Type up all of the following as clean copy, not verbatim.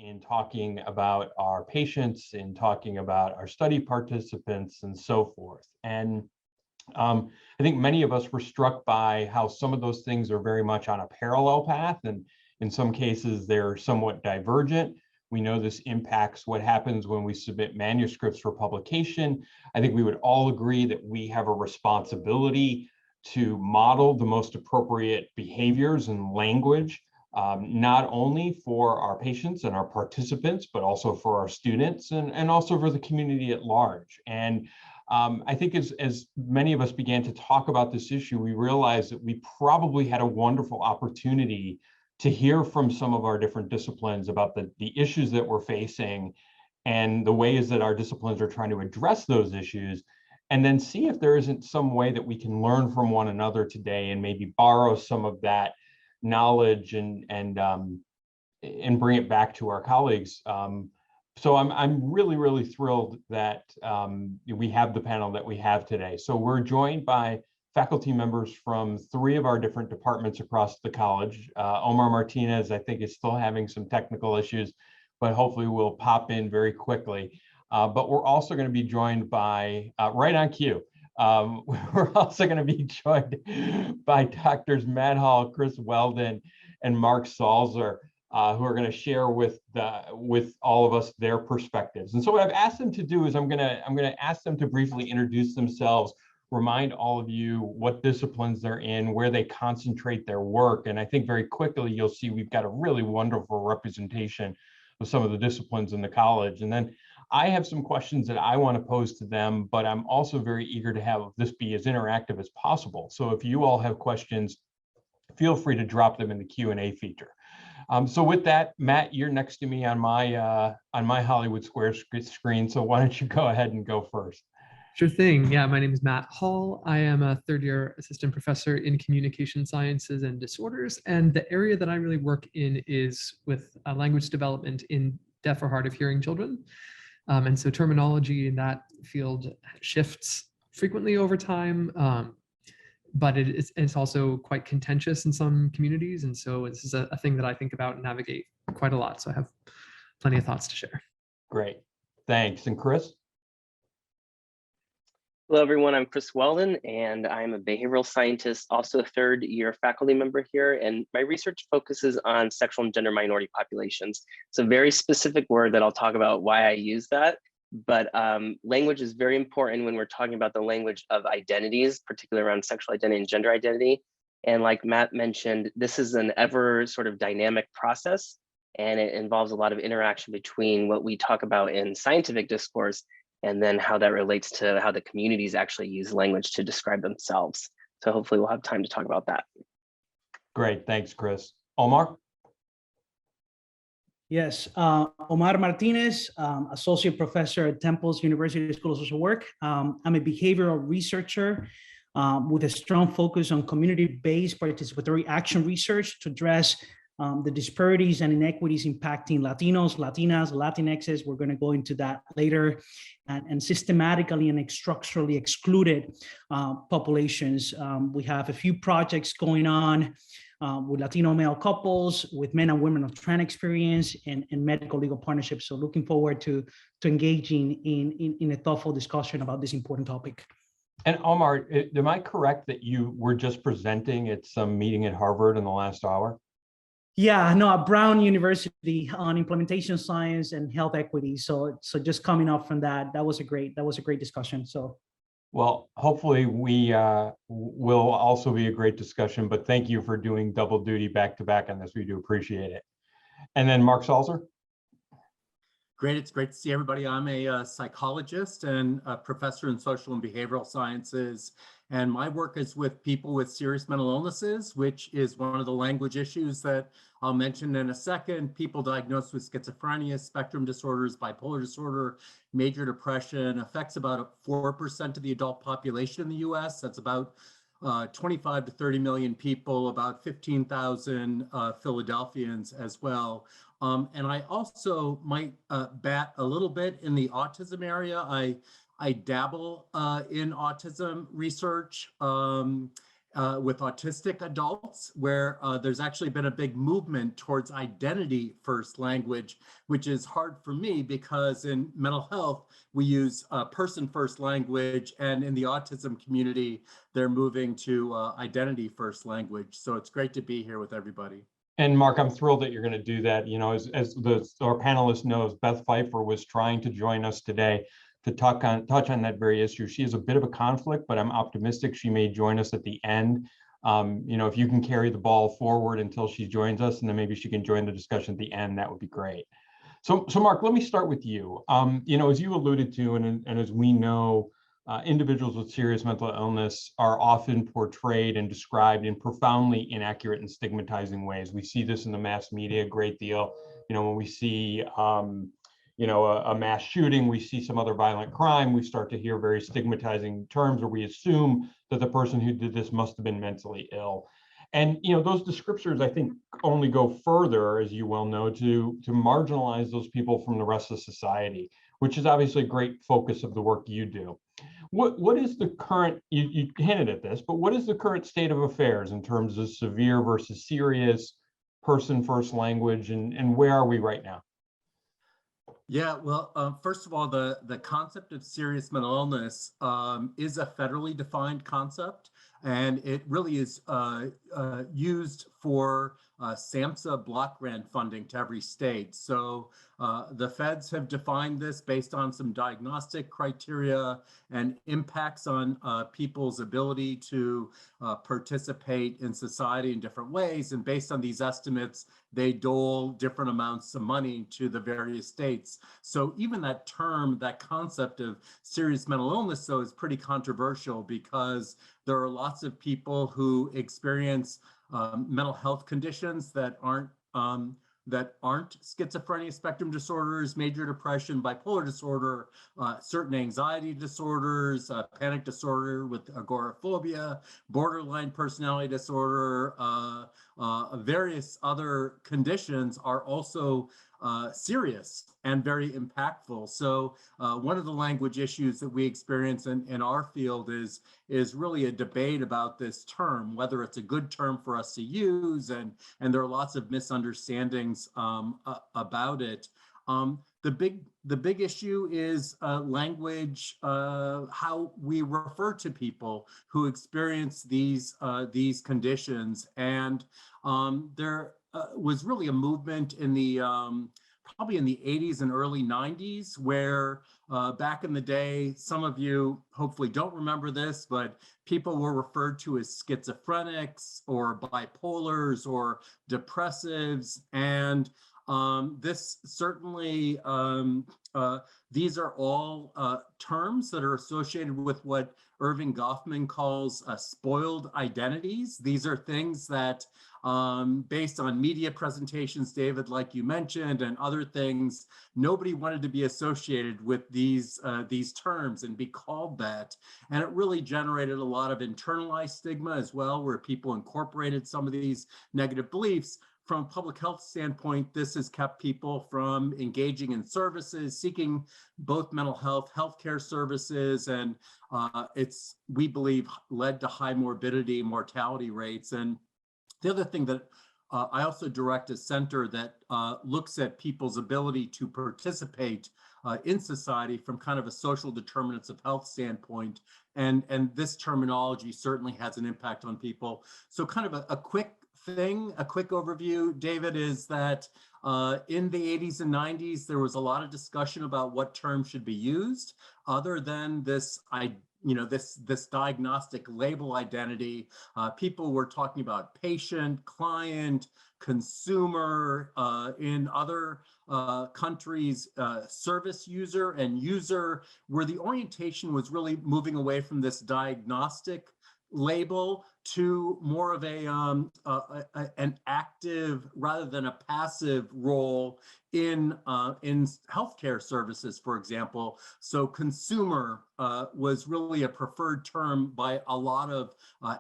in talking about our patients, in talking about our study participants, and so forth. And I think many of us were struck by how some of those things are very much on a parallel path, and in some cases they're somewhat divergent. We know this impacts what happens when we submit manuscripts for publication. I think we would all agree that we have a responsibility to model the most appropriate behaviors and language, not only for our patients and our participants, but also for our students and also for the community at large. And I think as many of us began to talk about this issue, we realized that we probably had a wonderful opportunity to hear from some of our different disciplines about the issues that we're facing and the ways that our disciplines are trying to address those issues, and then see if there isn't some way that we can learn from one another today and maybe borrow some of that knowledge and bring it back to our colleagues. So I'm really thrilled that we have the panel that we have today. So we're joined by faculty members from 3 of our different departments across the college. Omar Martinez, I think, is still having some technical issues, but hopefully will pop in very quickly. But we're also going to be joined by, right on cue, we're also going to be joined by Doctors Matt Hall, Chris Weldon, and Mark Salzer, who are going to share with all of us their perspectives. And so what I've asked them to do is I'm going to ask them to briefly introduce themselves, remind all of you what disciplines they're in, where they concentrate their work. And I think very quickly you'll see we've got a really wonderful representation of some of the disciplines in the college. And then I have some questions that I want to pose to them, but I'm also very eager to have this be as interactive as possible. So if you all have questions, feel free to drop them in the Q&A feature. So with that, Matt, you're next to me on my Hollywood Square screen. So why don't you go ahead and go first? Sure thing. Yeah, my name is Matt Hall. I am a 3rd-year assistant professor in communication sciences and disorders. And the area that I really work in is with language development in deaf or hard of hearing children. And so terminology in that field shifts frequently over time, but it's also quite contentious in some communities. And so this is a thing that I think about and navigate quite a lot. So I have plenty of thoughts to share. Great. Thanks. And Chris? Hello, everyone. I'm Chris Weldon, and I'm a behavioral scientist, also a 3rd-year faculty member here. And my research focuses on sexual and gender minority populations. It's a very specific word that I'll talk about why I use that. But language is very important when we're talking about the language of identities, particularly around sexual identity and gender identity. And like Matt mentioned, this is an ever sort of dynamic process, and it involves a lot of interaction between what we talk about in scientific discourse and then how that relates to how the communities actually use language to describe themselves. So hopefully we'll have time to talk about that. Great, thanks, Chris. Omar? Yes, Omar Martinez, Associate Professor at Temple's University School of Social Work. I'm a behavioral researcher with a strong focus on community-based participatory action research to address the disparities and inequities impacting Latinos, Latinas, Latinxes. We're going to go into that later, and systematically and structurally excluded populations. We have a few projects going on with Latino male couples, with men and women of trans experience, and medical legal partnerships. So looking forward to engaging in a thoughtful discussion about this important topic. And Omar, am I correct that you were just presenting at some meeting at Harvard in the last hour? Yeah, no, at Brown University on implementation science and health equity. So just coming up from that was a great discussion. So, well, hopefully we will also be a great discussion. But thank you for doing double duty back to back on this. We do appreciate it. And then Mark Salzer. Great, it's great to see everybody. I'm a psychologist and a professor in social and behavioral sciences. And my work is with people with serious mental illnesses, which is one of the language issues that I'll mention in a second. People diagnosed with schizophrenia, spectrum disorders, bipolar disorder, major depression affects about 4% of the adult population in the US. That's about 25 to 30 million people, about 15,000 Philadelphians as well. And I also might bat a little bit in the autism area. I dabble in autism research, and with autistic adults, where there's actually been a big movement towards identity first language, which is hard for me because in mental health, we use person first language, and in the autism community, they're moving to identity first language. So it's great to be here with everybody. And Mark, I'm thrilled that you're going to do that. You know, as our panelist knows, Beth Pfeiffer was trying to join us today to touch on that very issue. She has a bit of a conflict, but I'm optimistic she may join us at the end. You know, if you can carry the ball forward until she joins us, and then maybe she can join the discussion at the end, that would be great. So Mark, let me start with you. You know, as you alluded to, and as we know, individuals with serious mental illness are often portrayed and described in profoundly inaccurate and stigmatizing ways. We see this in the mass media a great deal. You know, when we see you know, a mass shooting, we see some other violent crime, we start to hear very stigmatizing terms, or we assume that the person who did this must have been mentally ill. And, you know, those descriptors, I think, only go further, as you well know, to marginalize those people from the rest of society, which is obviously a great focus of the work you do. What is the current, you hinted at this, but what is the current state of affairs in terms of severe versus serious, person first language, and where are we right now? Yeah, well, first of all, the concept of serious mental illness is a federally defined concept, and it really is used for SAMHSA block grant funding to every state. So the feds have defined this based on some diagnostic criteria and impacts on people's ability to participate in society in different ways. And based on these estimates, they dole different amounts of money to the various states. So even that term, that concept of serious mental illness, though, is pretty controversial because there are lots of people who experience mental health conditions that aren't schizophrenia spectrum disorders, major depression, bipolar disorder, certain anxiety disorders, panic disorder with agoraphobia, borderline personality disorder, various other conditions are also serious and very impactful. So one of the language issues that we experience in our field is really a debate about this term, whether it's a good term for us to use, and there are lots of misunderstandings about it. The big issue is language, how we refer to people who experience these conditions, and there was really a movement in the probably in the 80s and early 90s, where back in the day, some of you hopefully don't remember this, but people were referred to as schizophrenics or bipolars or depressives. And this certainly, these are all terms that are associated with what Irving Goffman calls spoiled identities. These are things that based on media presentations, David, like you mentioned, and other things, nobody wanted to be associated with these terms and be called that. And it really generated a lot of internalized stigma as well, where people incorporated some of these negative beliefs. From a public health standpoint, this has kept people from engaging in services, seeking both mental health, healthcare services, and it's, we believe, led to high morbidity, mortality rates. And the other thing that I also direct a center that looks at people's ability to participate in society from kind of a social determinants of health standpoint. And this terminology certainly has an impact on people. So kind of a quick overview, David, is that in the 80s and 90s, there was a lot of discussion about what terms should be used other than this this diagnostic label identity. People were talking about patient, client, consumer, in other countries, service user and user, where the orientation was really moving away from this diagnostic label to more of an active rather than a passive role in healthcare services, for example. So consumer was really a preferred term by a lot of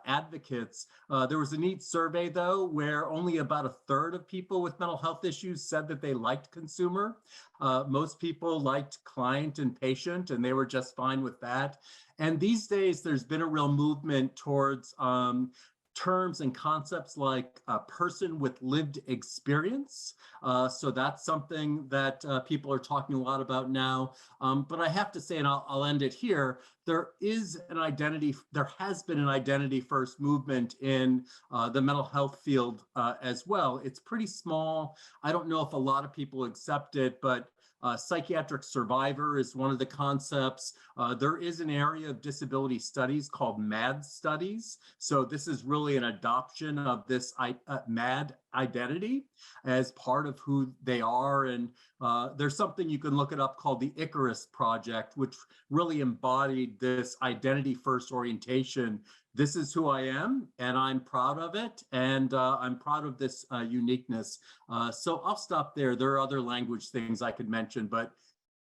advocates. There was a neat survey, though, where only about a third of people with mental health issues said that they liked consumer. Most people liked client and patient, and they were just fine with that. And these days, there's been a real movement towards terms and concepts like a person with lived experience. So that's something that people are talking a lot about now. But I have to say, and I'll end it here, there has been an identity first movement in the mental health field as well. It's pretty small. I don't know if a lot of people accept it, but psychiatric survivor is one of the concepts. There is an area of disability studies called MAD studies. So this is really an adoption of this MAD identity as part of who they are. And there's something you can look it up called the Icarus Project, which really embodied this identity first orientation. This is who I am, and I'm proud of it, and I'm proud of this uniqueness. So I'll stop there. There are other language things I could mention, but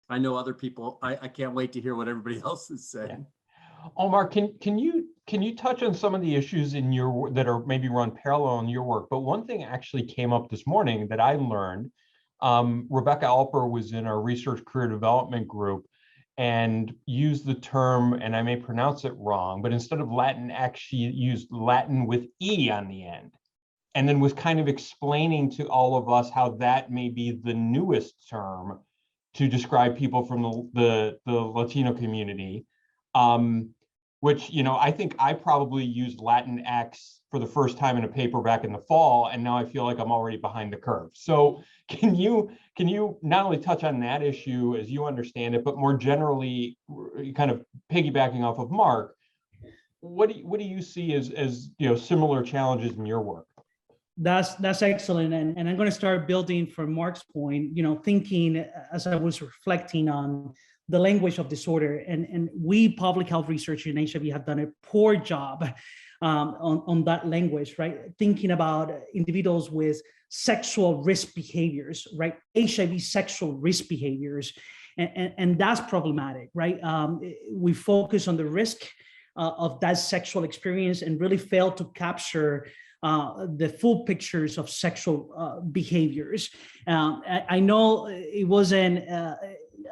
I know other people, I can't wait to hear what everybody else is saying. Yeah. Omar, can you touch on some of the issues in your that are maybe run parallel in your work? But one thing actually came up this morning that I learned. Rebecca Alper was in our research career development group and used the term, and I may pronounce it wrong, but instead of Latinx, she used Latin with E on the end, and then was kind of explaining to all of us how that may be the newest term to describe people from the Latino community, which, I think I probably used Latinx for the first time in a paper back in the fall, and now I feel like I'm already behind the curve. So can you not only touch on that issue as you understand it, but more generally, kind of piggybacking off of Mark, what do you see as similar challenges in your work? That's excellent, and I'm going to start building from Mark's point. Thinking as I was reflecting on the language of disorder, and we public health researchers in HIV have done a poor job on that language, right? Thinking about individuals with sexual risk behaviors, right? HIV sexual risk behaviors, and that's problematic, right? We focus on the risk of that sexual experience and really fail to capture the full pictures of sexual behaviors. I know it wasn't,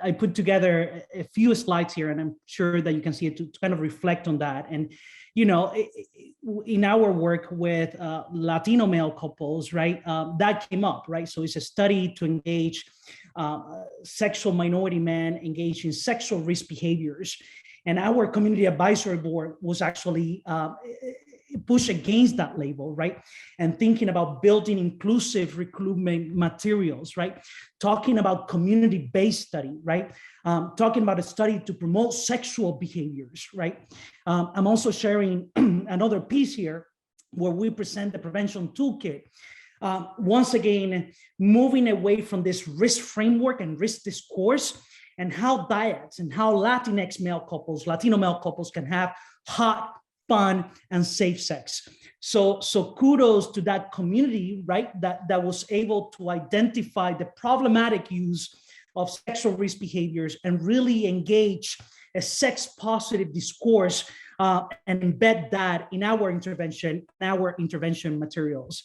I put together a few slides here, and I'm sure that you can see it to kind of reflect on that. And, in our work with Latino male couples, right, that came up, right? So it's a study to engage sexual minority men engaged in sexual risk behaviors. And our community advisory board was actually push against that label, right? And thinking about building inclusive recruitment materials, right? Talking about community-based study, right? Talking about a study to promote sexual behaviors, right? I'm also sharing another piece here where we present the prevention toolkit. Once again, moving away from this risk framework and risk discourse, and how diets and how Latinx male couples, Latino male couples can have hot, fun, and safe sex. So kudos to that community, right? That was able to identify the problematic use of sexual risk behaviors and really engage a sex positive discourse and embed that in our intervention materials.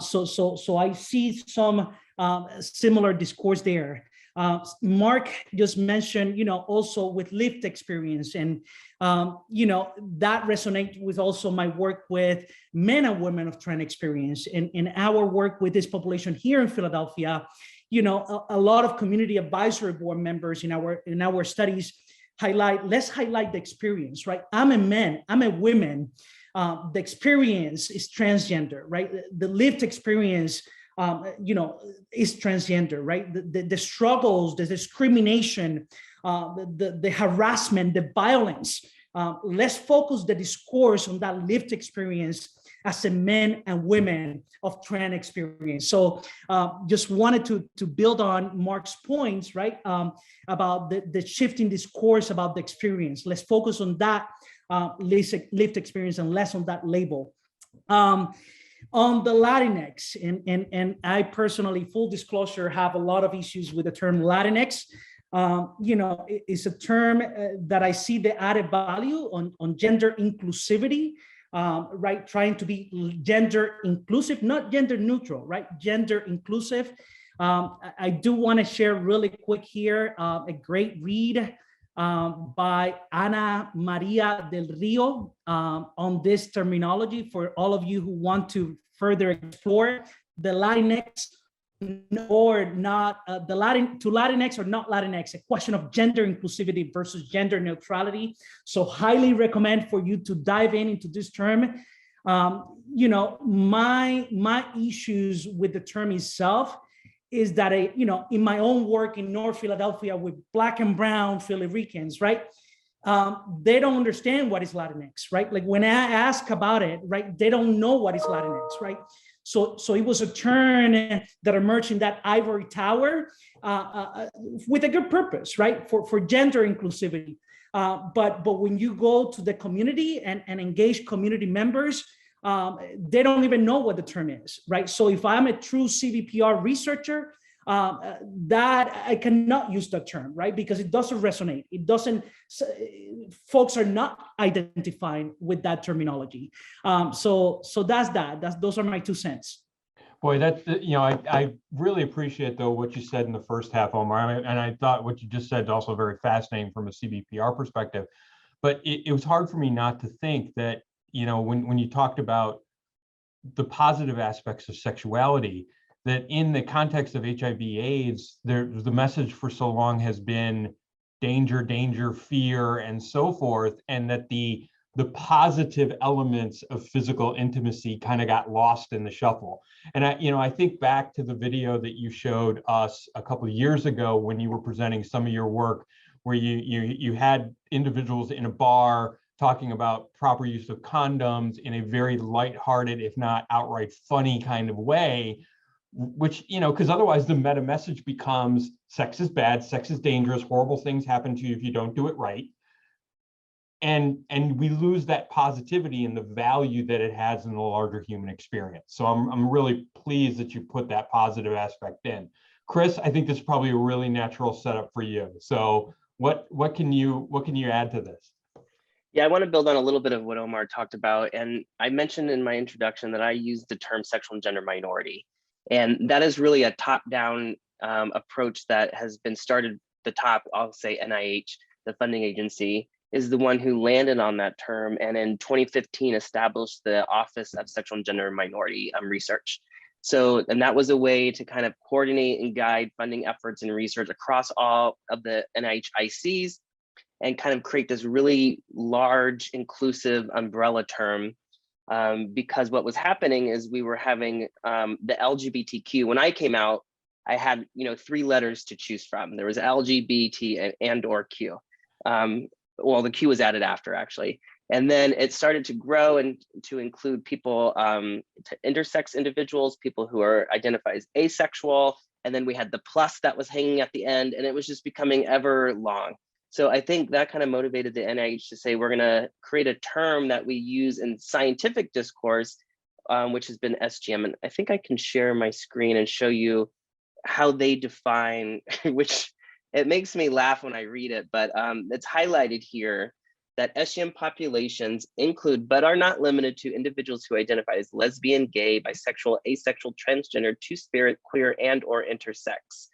So I see some similar discourse there. Mark just mentioned, also with lived experience, and that resonates with also my work with men and women of trans experience. In our work with this population here in Philadelphia, a lot of community advisory board members in our studies let's highlight the experience, right? I'm a man, I'm a woman. The experience is transgender, right? The lived experience is transgender, right? The struggles, the discrimination, the harassment, the violence. Let's focus the discourse on that lived experience as a men and women of trans experience. So just wanted to build on Mark's points, right? About the shifting discourse about the experience. Let's focus on that lived experience and less on that label. On the Latinx, and I personally, full disclosure, have a lot of issues with the term Latinx. It's a term that I see the added value on gender inclusivity, right? Trying to be gender inclusive, not gender neutral, right? Gender inclusive. I do want to share really quick here a great read by Ana Maria del Rio on this terminology for all of you who want to further explore the Latinx or not, the Latinx or not Latinx, a question of gender inclusivity versus gender neutrality. So highly recommend for you to dive into this term. You know, my issues with the term itself is that, you know, in my own work in North Philadelphia with Black and brown Philly Ricans, right? They don't understand what is Latinx, right? Like when I ask about it, right, they don't know what is Latinx, right? So it was a term that emerged in that ivory tower with a good purpose, right? For gender inclusivity. But when you go to the community and engage community members, they don't even know what the term is, right? So if I'm a true CVPR researcher, that I cannot use that term, right? Because it doesn't resonate. It doesn't, folks are not identifying with that terminology. So that's that. Those are my 2 cents. Boy, that's, you know, I really appreciate though what you said in the first half, Omar, and I thought what you just said is also very fascinating from a CVPR perspective. But it was hard for me not to think that, you know, when you talked about the positive aspects of sexuality, that in the context of HIV/AIDS, the message for so long has been danger, danger, fear, and so forth, and that the positive elements of physical intimacy kind of got lost in the shuffle. And I think back to the video that you showed us a couple of years ago when you were presenting some of your work, where you had individuals in a bar talking about proper use of condoms in a very lighthearted, if not outright funny kind of way, which, you know, because otherwise the meta message becomes sex is bad, sex is dangerous, horrible things happen to you if you don't do it right. And we lose that positivity and the value that it has in the larger human experience. So I'm really pleased that you put that positive aspect in. Chris, I think this is probably a really natural setup for you. So what can you add to this? Yeah, I want to build on a little bit of what Omar talked about. And I mentioned in my introduction that I use the term sexual and gender minority. And that is really a top-down approach that has been started the top. I'll say NIH, the funding agency, is the one who landed on that term, and in 2015 established the Office of Sexual and Gender Minority Research. So, and that was a way to kind of coordinate and guide funding efforts and research across all of the NIH ICs and kind of create this really large inclusive umbrella term. Because what was happening is we were having the LGBTQ. When I came out, I had 3 letters to choose from. There was LGBT and or Q. Well, the Q was added after, actually. And then it started to grow and to include people, to intersex individuals, people who are identified as asexual. And then we had the plus that was hanging at the end, and it was just becoming ever long. So I think that kind of motivated the NIH to say, we're going to create a term that we use in scientific discourse, which has been SGM. And I think I can share my screen and show you how they define, which it makes me laugh when I read it, but it's highlighted here that SGM populations include, but are not limited to, individuals who identify as lesbian, gay, bisexual, asexual, transgender, two-spirit, queer, and or intersex.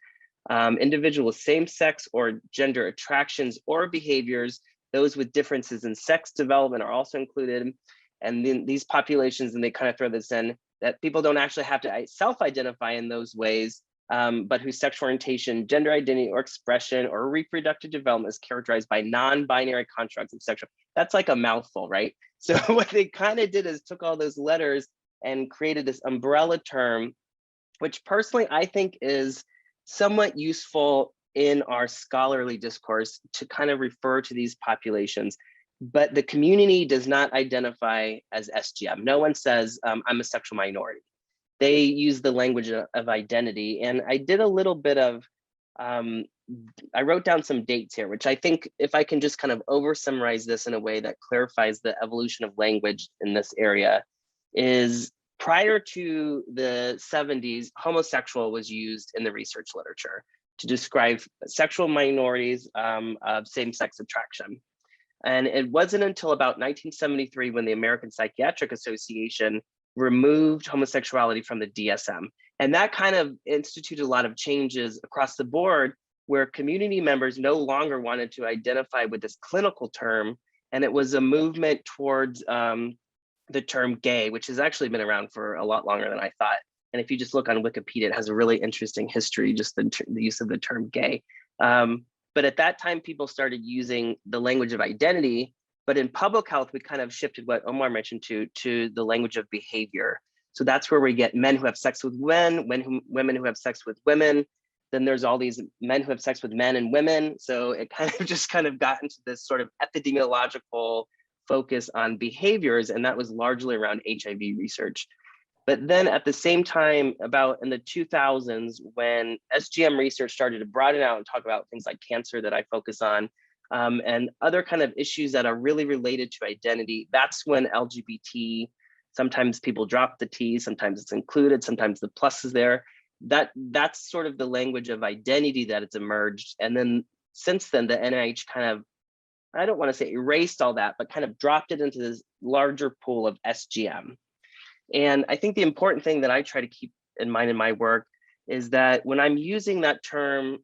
Individuals with same-sex or gender attractions or behaviors, those with differences in sex development are also included. And then these populations, and they kind of throw this in, that people don't actually have to self-identify in those ways, but whose sexual orientation, gender identity or expression or reproductive development is characterized by non-binary constructs of sexual. That's like a mouthful, right? So what they kind of did is took all those letters and created this umbrella term, which personally I think is somewhat useful in our scholarly discourse to kind of refer to these populations. But the community does not identify as SGM. No one says, I'm a sexual minority. They use the language of identity. And I did a little bit of, I wrote down some dates here, which I think if I can just kind of over summarize this in a way that clarifies the evolution of language in this area, is prior to the 70s, homosexual was used in the research literature to describe sexual minorities of same-sex attraction. And it wasn't until about 1973 when the American Psychiatric Association removed homosexuality from the DSM. And that kind of instituted a lot of changes across the board where community members no longer wanted to identify with this clinical term, and it was a movement towards the term gay, which has actually been around for a lot longer than I thought. And if you just look on Wikipedia, it has a really interesting history, just the use of the term gay. But at that time, people started using the language of identity. But in public health, we kind of shifted what Omar mentioned to the language of behavior. So that's where we get men who have sex with men, women who have sex with women. Then there's all these men who have sex with men and women. So it kind of got into this sort of epidemiological focus on behaviors, and that was largely around HIV research. But then at the same time, about in the 2000s, when SGM research started to broaden out and talk about things like cancer that I focus on, and other kind of issues that are really related to identity, that's when LGBT, sometimes people drop the T, sometimes it's included, sometimes the plus is there. That's sort of the language of identity that it's emerged. And then since then, the NIH kind of, I don't want to say erased all that, but kind of dropped it into this larger pool of SGM. And I think the important thing that I try to keep in mind in my work is that when I'm using that term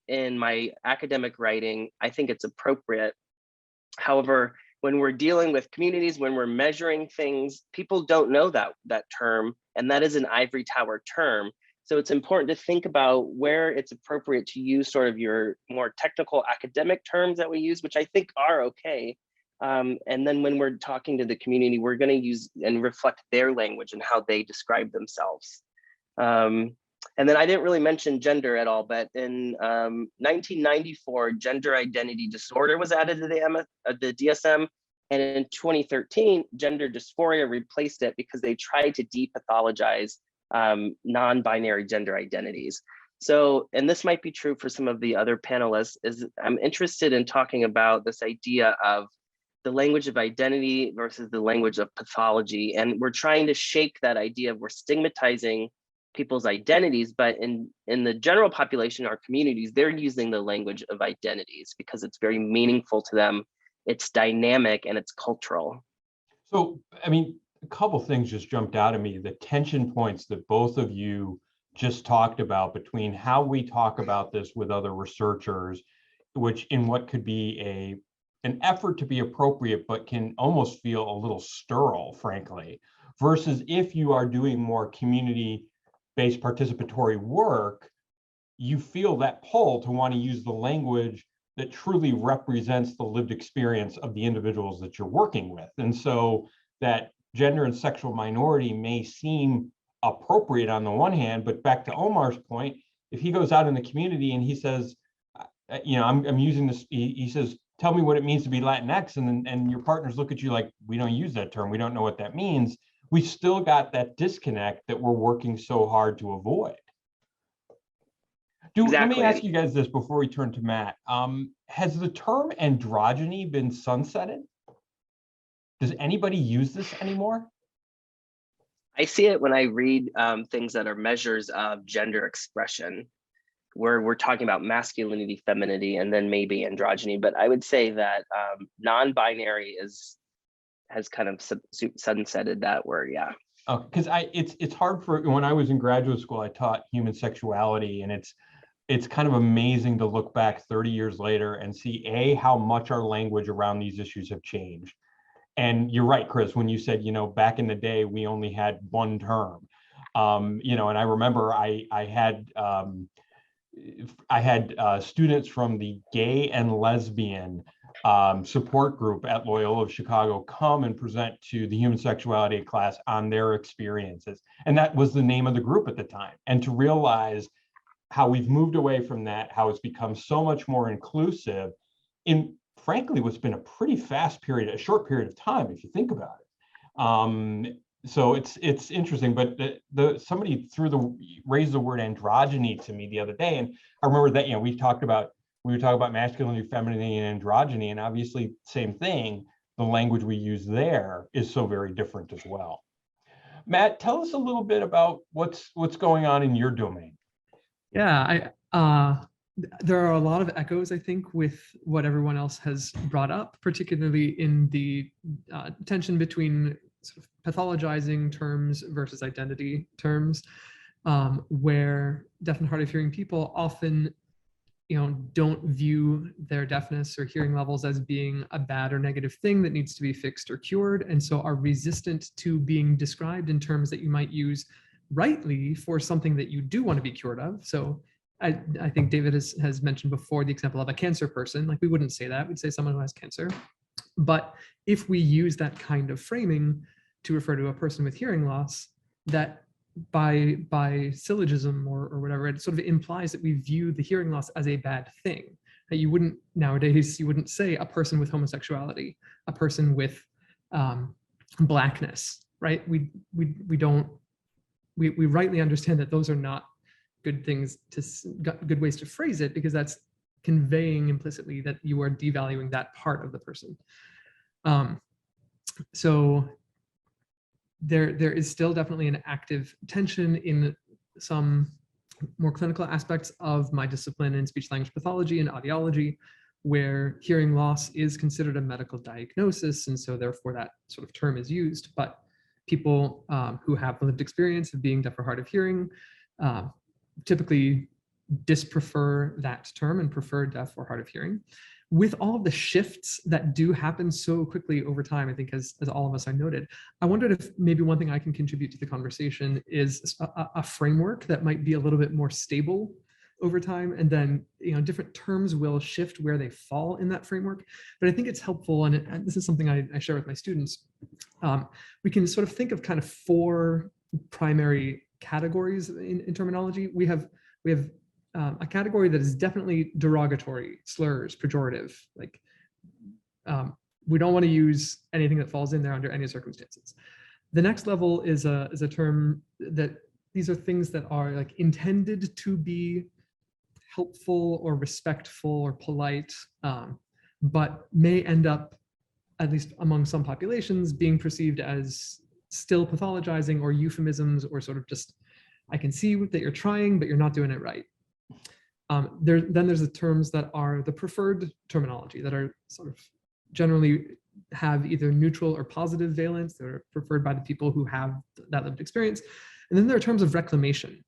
in my academic writing, I think it's appropriate. However, when we're dealing with communities, when we're measuring things, people don't know that term, and that is an ivory tower term. So it's important to think about where it's appropriate to use sort of your more technical academic terms that we use, which I think are okay. And then when we're talking to the community, we're going to use and reflect their language and how they describe themselves. And then I didn't really mention gender at all, but in 1994, gender identity disorder was added to the DSM. And in 2013, gender dysphoria replaced it because they tried to depathologize non-binary gender identities. So, and this might be true for some of the other panelists, is I'm interested in talking about this idea of the language of identity versus the language of pathology. And we're trying to shake that idea of we're stigmatizing people's identities, but in the general population, our communities, they're using the language of identities because it's very meaningful to them, it's dynamic, and it's cultural. So, I mean, a couple things just jumped out at me. The tension points that both of you just talked about between how we talk about this with other researchers, which in what could be an effort to be appropriate, but can almost feel a little sterile, frankly, versus if you are doing more community-based participatory work, you feel that pull to want to use the language that truly represents the lived experience of the individuals that you're working with. And so that gender and sexual minority may seem appropriate on the one hand, but back to Omar's point, if he goes out in the community and he says, I'm using this, he says, tell me what it means to be Latinx, and your partners look at you like, we don't use that term, we don't know what that means. We still got that disconnect that we're working so hard to avoid. Exactly. Let me ask you guys this before we turn to Matt. Has the term androgyny been sunsetted? Does anybody use this anymore? I see it when I read things that are measures of gender expression, where we're talking about masculinity, femininity, and then maybe androgyny. But I would say that non-binary has kind of sunsetted that word, yeah. Because it's hard for, when I was in graduate school, I taught human sexuality, and it's kind of amazing to look back 30 years later and see how much our language around these issues have changed. And you're right, Chris, when you said, back in the day, we only had one term, and I remember I had students from the gay and lesbian support group at Loyola of Chicago come and present to the human sexuality class on their experiences. And that was the name of the group at the time. And to realize how we've moved away from that, how it's become so much more inclusive in, frankly, what's been a pretty a short period of time, if you think about it. So it's interesting, but somebody raised the word androgyny to me the other day, and I remember that we were talking about masculinity, femininity, and androgyny, and obviously same thing. The language we use there is so very different as well. Matt, tell us a little bit about what's going on in your domain. Yeah, there are a lot of echoes, I think, with what everyone else has brought up, particularly in the tension between sort of pathologizing terms versus identity terms, where deaf and hard of hearing people often don't view their deafness or hearing levels as being a bad or negative thing that needs to be fixed or cured, and so are resistant to being described in terms that you might use rightly for something that you do want to be cured of. So I think David has mentioned before the example of a cancer person. Like, we wouldn't say that, we'd say someone who has cancer. But if we use that kind of framing to refer to a person with hearing loss, that by syllogism or whatever, it sort of implies that we view the hearing loss as a bad thing. That you wouldn't, nowadays, you wouldn't say a person with homosexuality, a person with blackness, right? We rightly understand that those are not good things good ways to phrase it, because that's conveying implicitly that you are devaluing that part of the person. So there is still definitely an active tension in some more clinical aspects of my discipline in speech language pathology and audiology, where hearing loss is considered a medical diagnosis, and so therefore that sort of term is used. But people who have lived experience of being deaf or hard of hearing typically disprefer that term and prefer deaf or hard of hearing. With all of the shifts that do happen so quickly over time, I think as all of us are noted, I wondered if maybe one thing I can contribute to the conversation is a framework that might be a little bit more stable over time, and then different terms will shift where they fall in that framework. But I think it's helpful, and this is something I share with my students. We can sort of think of kind of 4 primary categories in terminology. We have a category that is definitely derogatory, slurs, pejorative. Like, we don't want to use anything that falls in there under any circumstances. The next level is a term that these are things that are like intended to be helpful or respectful or polite, but may end up, at least among some populations, being perceived as still pathologizing or euphemisms, or sort of just, I can see that you're trying, but you're not doing it right. Then there's the terms that are the preferred terminology, that are sort of generally have either neutral or positive valence. They're preferred by the people who have that lived experience. And then there are terms of reclamation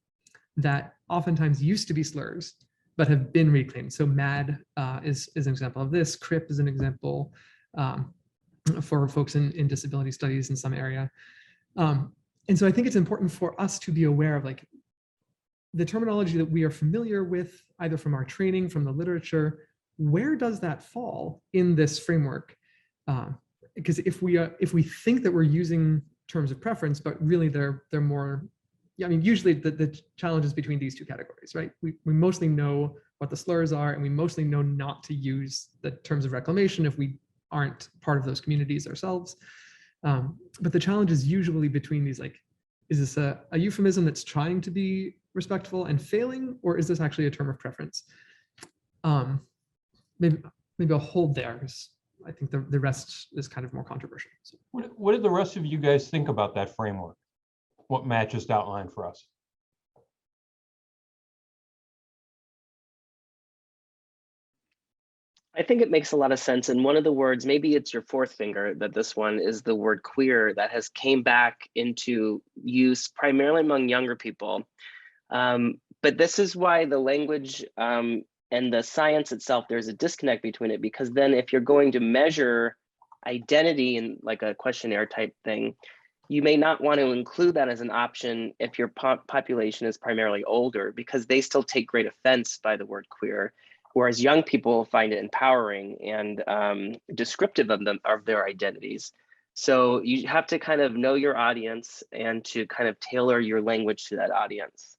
that oftentimes used to be slurs, but have been reclaimed. So MAD is an example of this. CRIP is an example for folks in disability studies in some area. And so I think it's important for us to be aware of like the terminology that we are familiar with, either from our training, from the literature. Where does that fall in this framework? Because if we think that we're using terms of preference, but really they're more, I mean, usually the challenge is between these 2 categories, right? We mostly know what the slurs are, and we mostly know not to use the terms of reclamation if we aren't part of those communities ourselves. But the challenge is usually between these, like, is this a euphemism that's trying to be respectful and failing, or is this actually a term of preference? Maybe I'll hold there, because I think the rest is kind of more controversial. So. What did the rest of you guys think about that framework? What Matt just outlined for us? I think it makes a lot of sense. And one of the words, maybe it's your 4th finger, that this one is the word queer, that has came back into use primarily among younger people. But this is why the language and the science itself, there's a disconnect between it, because then if you're going to measure identity in like a questionnaire type thing, you may not want to include that as an option if your population is primarily older, because they still take great offense by the word queer. Whereas young people find it empowering and descriptive of their identities. So you have to kind of know your audience and to kind of tailor your language to that audience.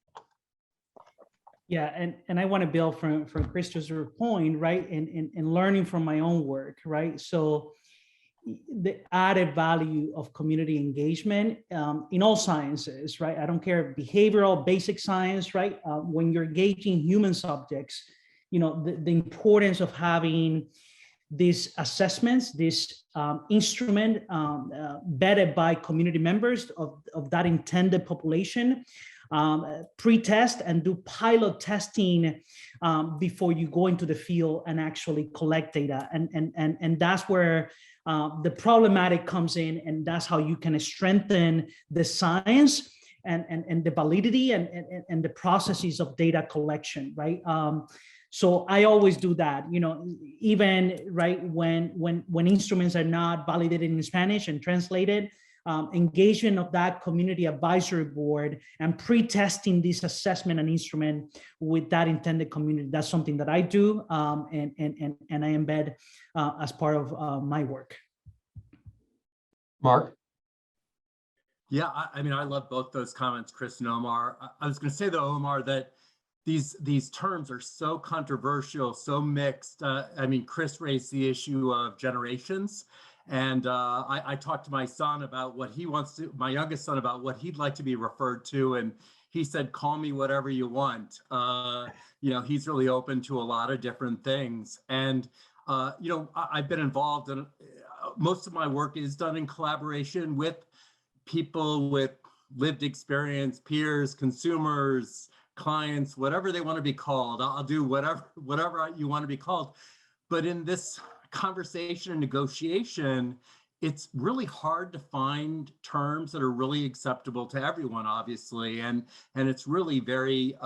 Yeah, and I want to build from Christopher's point, right? And learning from my own work, right? So the added value of community engagement in all sciences, right? I don't care, behavioral, basic science, right? When you're engaging human subjects, the importance of having these assessments, this instrument vetted by community members of that intended population, pre-test and do pilot testing before you go into the field and actually collect data. And that's where the problematic comes in, and that's how you can strengthen the science and the validity and the processes of data collection, right? So I always do that, even right when instruments are not validated in Spanish and translated, engagement of that community advisory board and pre-testing this assessment and instrument with that intended community. That's something that I do, and I embed as part of my work. Mark? Yeah, I mean, I love both those comments, Chris and Omar. I was going to say though, Omar, that these terms are so controversial, so mixed. I mean, Chris raised the issue of generations. And I talked to my son about what he wants to, my youngest son, about what he'd like to be referred to. And he said, call me whatever you want. He's really open to a lot of different things. And, I've been involved in, most of my work is done in collaboration with people with lived experience, peers, consumers, clients, whatever they want to be called. I'll do whatever you want to be called. But in this conversation and negotiation, it's really hard to find terms that are really acceptable to everyone, obviously, and it's really very,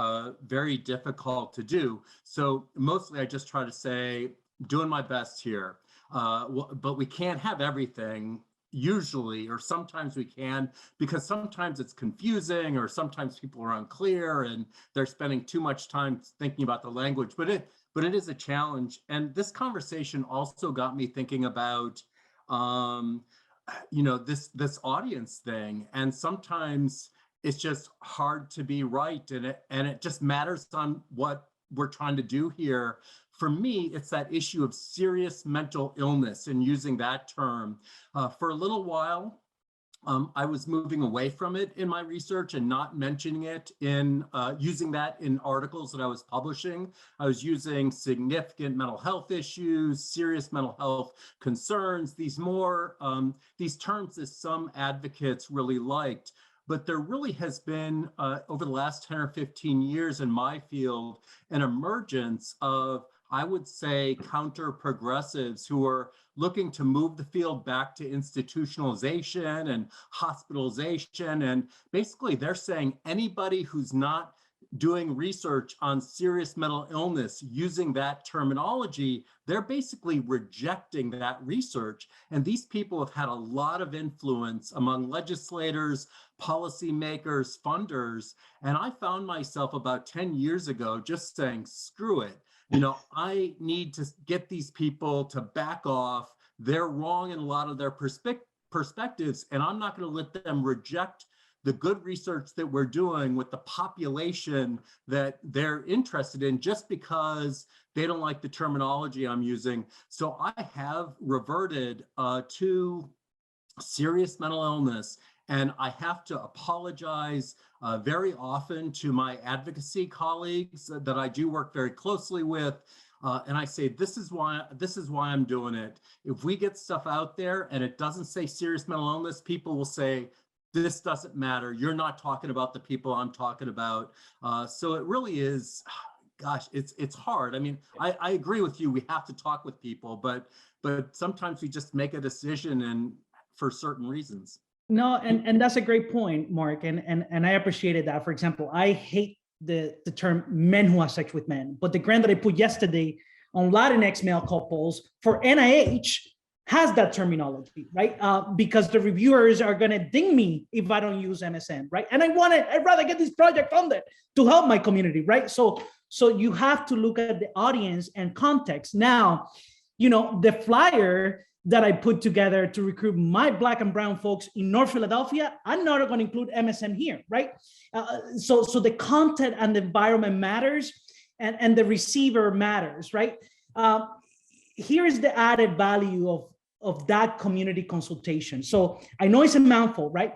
very difficult to do. So mostly I just try to say, doing my best here, but we can't have everything usually, or sometimes we can, because sometimes it's confusing, or sometimes people are unclear and they're spending too much time thinking about the language, but it is a challenge. And this conversation also got me thinking about, this audience thing. And sometimes it's just hard to be right. And it just matters on what we're trying to do here. For me, it's that issue of serious mental illness and using that term. For a little while, I was moving away from it in my research and not mentioning it in using that in articles that I was publishing. I was using significant mental health issues, serious mental health concerns, these terms that some advocates really liked. But there really has been, over the last 10 or 15 years in my field, an emergence of, I would say, counter progressives who are looking to move the field back to institutionalization and hospitalization. And basically they're saying anybody who's not doing research on serious mental illness using that terminology, they're basically rejecting that research. And these people have had a lot of influence among legislators, policymakers, funders. And I found myself about 10 years ago just saying, screw it. I need to get these people to back off. They're wrong in a lot of their perspectives, and I'm not going to let them reject the good research that we're doing with the population that they're interested in just because they don't like the terminology I'm using. So I have reverted to serious mental illness, and I have to apologize very often to my advocacy colleagues that I do work very closely with. And I say, this is why I'm doing it. If we get stuff out there and it doesn't say serious mental illness, people will say, this doesn't matter. You're not talking about the people I'm talking about. So it really is, gosh, it's hard. I mean, I agree with you. We have to talk with people, but sometimes we just make a decision and for certain reasons. No, and that's a great point, Mark. And I appreciated that. For example, I hate the term men who have sex with men, but the grant that I put yesterday on Latinx male couples for NIH has that terminology, right? Because the reviewers are going to ding me if I don't use MSN, right? And I'd rather get this project funded to help my community, right? So you have to look at the audience and context. Now, the flyer that I put together to recruit my Black and brown folks in North Philadelphia, I'm not going to include MSN here, right? So the content and the environment matters, and the receiver matters, right? Here is the added value of that community consultation. So I know it's a mouthful, right?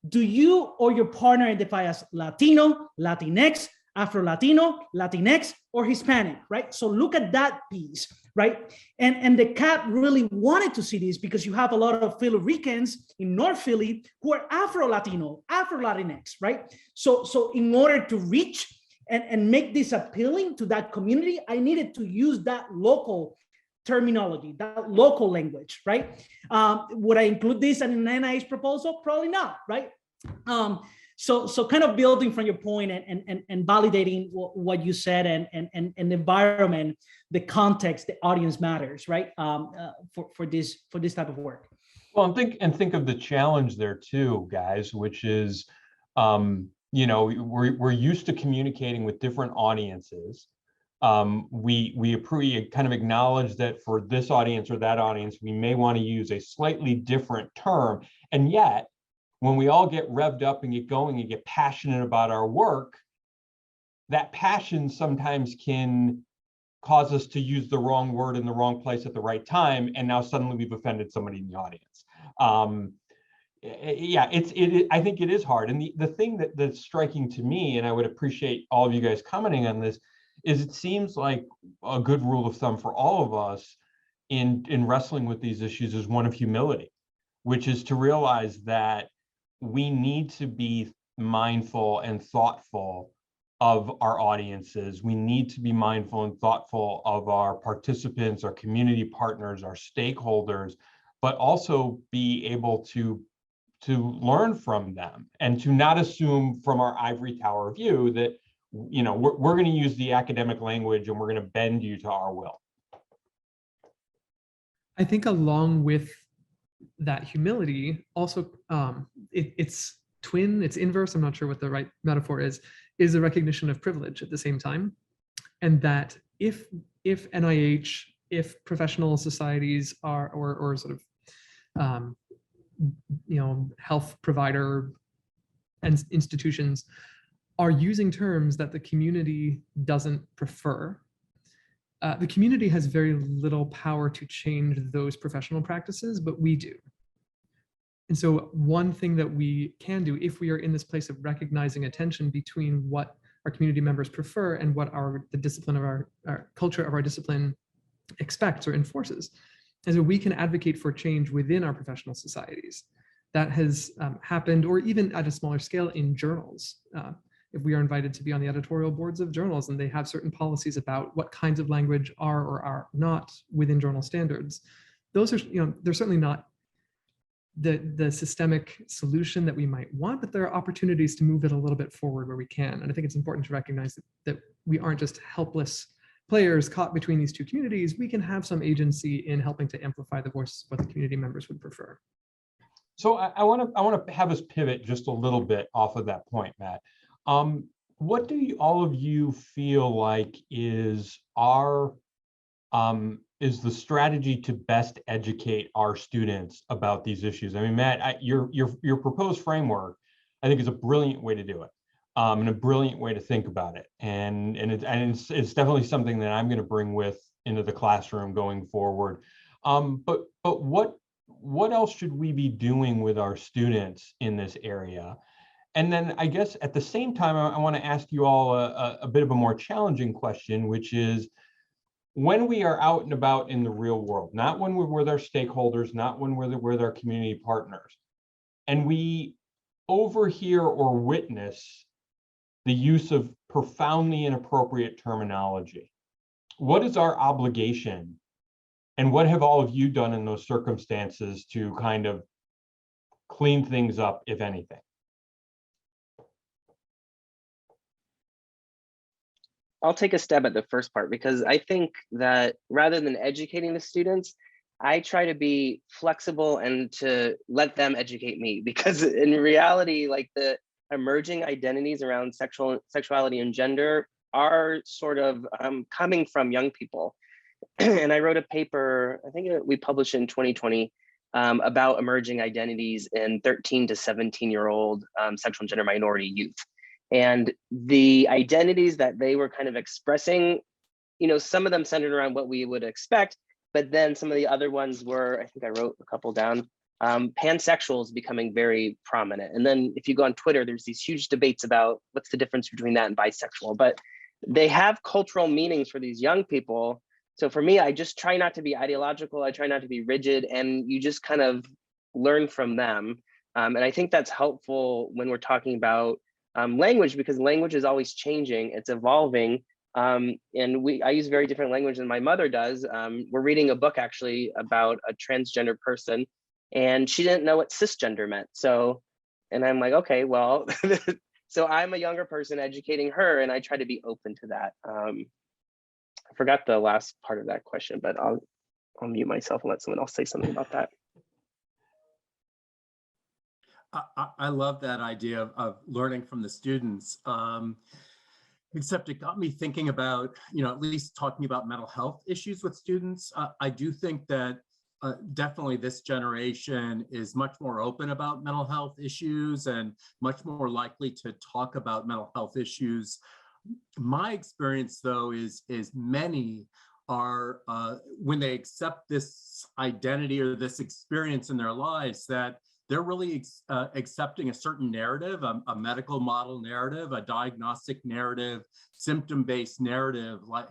Do you or your partner identify as Latino, Latinx, Afro-Latino, Latinx, or Hispanic, right? So look at that piece, right? And the CAP really wanted to see this because you have a lot of Puerto Ricans in North Philly who are Afro-Latino, Afro-Latinx, right? So in order to reach and make this appealing to that community, I needed to use that local terminology, that local language, right? Would I include this in an NIH proposal? Probably not, right? So kind of building from your point and validating what you said and the environment, the context, the audience matters, right? For this type of work. Well, think of the challenge there too, guys, which is, you know, we're used to communicating with different audiences. We kind of acknowledge that for this audience or that audience, we may want to use a slightly different term. And yet, when we all get revved up and get going and get passionate about our work, that passion sometimes can cause us to use the wrong word in the wrong place at the right time. And now suddenly we've offended somebody in the audience. Yeah, I think it is hard. And the thing that's striking to me, and I would appreciate all of you guys commenting on this, is it seems like a good rule of thumb for all of us in wrestling with these issues is one of humility, which is to realize that we need to be mindful and thoughtful of our audiences. We need to be mindful and thoughtful of our participants, our community partners, our stakeholders, but also be able to learn from them and to not assume from our ivory tower view that, you know, we're going to use the academic language and we're going to bend you to our will. I think along with that humility, also it's inverse, I'm not sure what the right metaphor is a recognition of privilege at the same time. And that if NIH, if professional societies are, or sort of, you know, health provider and institutions are using terms that the community doesn't prefer, the community has very little power to change those professional practices, but we do. And so one thing that we can do, if we are in this place of recognizing a tension between what our community members prefer and what the discipline of our culture of our discipline expects or enforces, is that we can advocate for change within our professional societies. That has happened, or even at a smaller scale in journals. If we are invited to be on the editorial boards of journals and they have certain policies about what kinds of language are or are not within journal standards, those are, you know, they're certainly not the systemic solution that we might want, but there are opportunities to move it a little bit forward where we can. And I think it's important to recognize that we aren't just helpless players caught between these two communities. We can have some agency in helping to amplify the voices of what the community members would prefer. So I want to have us pivot just a little bit off of that point, Matt. What do all of you feel like is is the strategy to best educate our students about these issues? I mean, Matt, your proposed framework, I think, is a brilliant way to do it, and a brilliant way to think about it. And it's definitely something that I'm going to bring into the classroom going forward. But what else should we be doing with our students in this area? And then I guess at the same time, I want to ask you all a bit of a more challenging question, which is, when we are out and about in the real world, not when we're with our stakeholders, not when we're with our community partners, and we overhear or witness the use of profoundly inappropriate terminology, what is our obligation? And what have all of you done in those circumstances to kind of clean things up, if anything? I'll take a stab at the first part, because I think that rather than educating the students, I try to be flexible and to let them educate me, because in reality, like, the emerging identities around sexuality and gender are sort of coming from young people. And I wrote a paper, I think we published in 2020, about emerging identities in 13 to 17-year-old sexual and gender minority youth. And the identities that they were kind of expressing, you know, some of them centered around what we would expect, but then some of the other ones were, I think I wrote a couple down, pansexuals becoming very prominent. And then if you go on Twitter, there's these huge debates about what's the difference between that and bisexual, but they have cultural meanings for these young people. So for me, I just try not to be ideological. I try not to be rigid, and you just kind of learn from them. And I think that's helpful when we're talking about language, because language is always changing, it's evolving. And I use very different language than my mother does. We're reading a book actually about a transgender person, and she didn't know what cisgender meant. So And I'm like, okay, well, so I'm a younger person educating her, and I try to be open to that. I forgot the last part of that question, but I'll mute myself and let someone else say something about that. I love that idea of learning from the students. Except it got me thinking about, at least talking about mental health issues with students. I do think that definitely this generation is much more open about mental health issues and much more likely to talk about mental health issues. My experience, though, is many are, when they accept this identity or this experience in their lives, that they're really accepting a certain narrative, a medical model narrative, a diagnostic narrative, symptom-based narrative, like,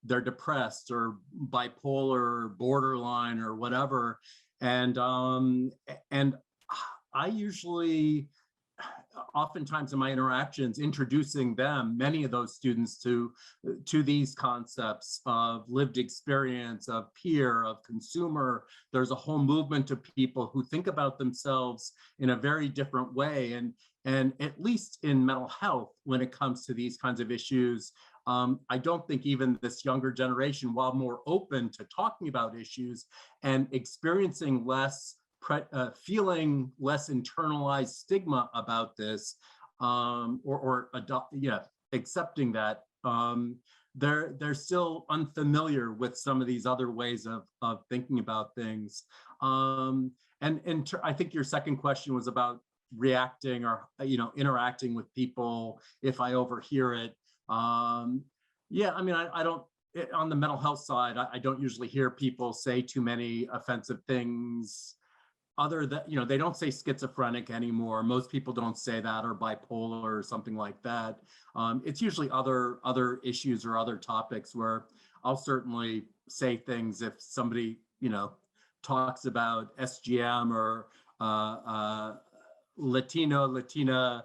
they're depressed or bipolar or borderline or whatever. And I usually, oftentimes in my interactions, introducing many of those students to these concepts of lived experience, of peer, of consumer. There's a whole movement of people who think about themselves in a very different way. And at least in mental health, when it comes to these kinds of issues, I don't think even this younger generation, while more open to talking about issues and experiencing less, feeling less internalized stigma about this, accepting that, they're still unfamiliar with some of these other ways of thinking about things. I think your second question was about reacting or interacting with people if I overhear it. Yeah, I mean, I don't, on the mental health side, I don't usually hear people say too many offensive things. Other than, they don't say schizophrenic anymore. Most people don't say that, or bipolar or something like that. It's usually other issues or other topics where I'll certainly say things if somebody, talks about SGM or Latina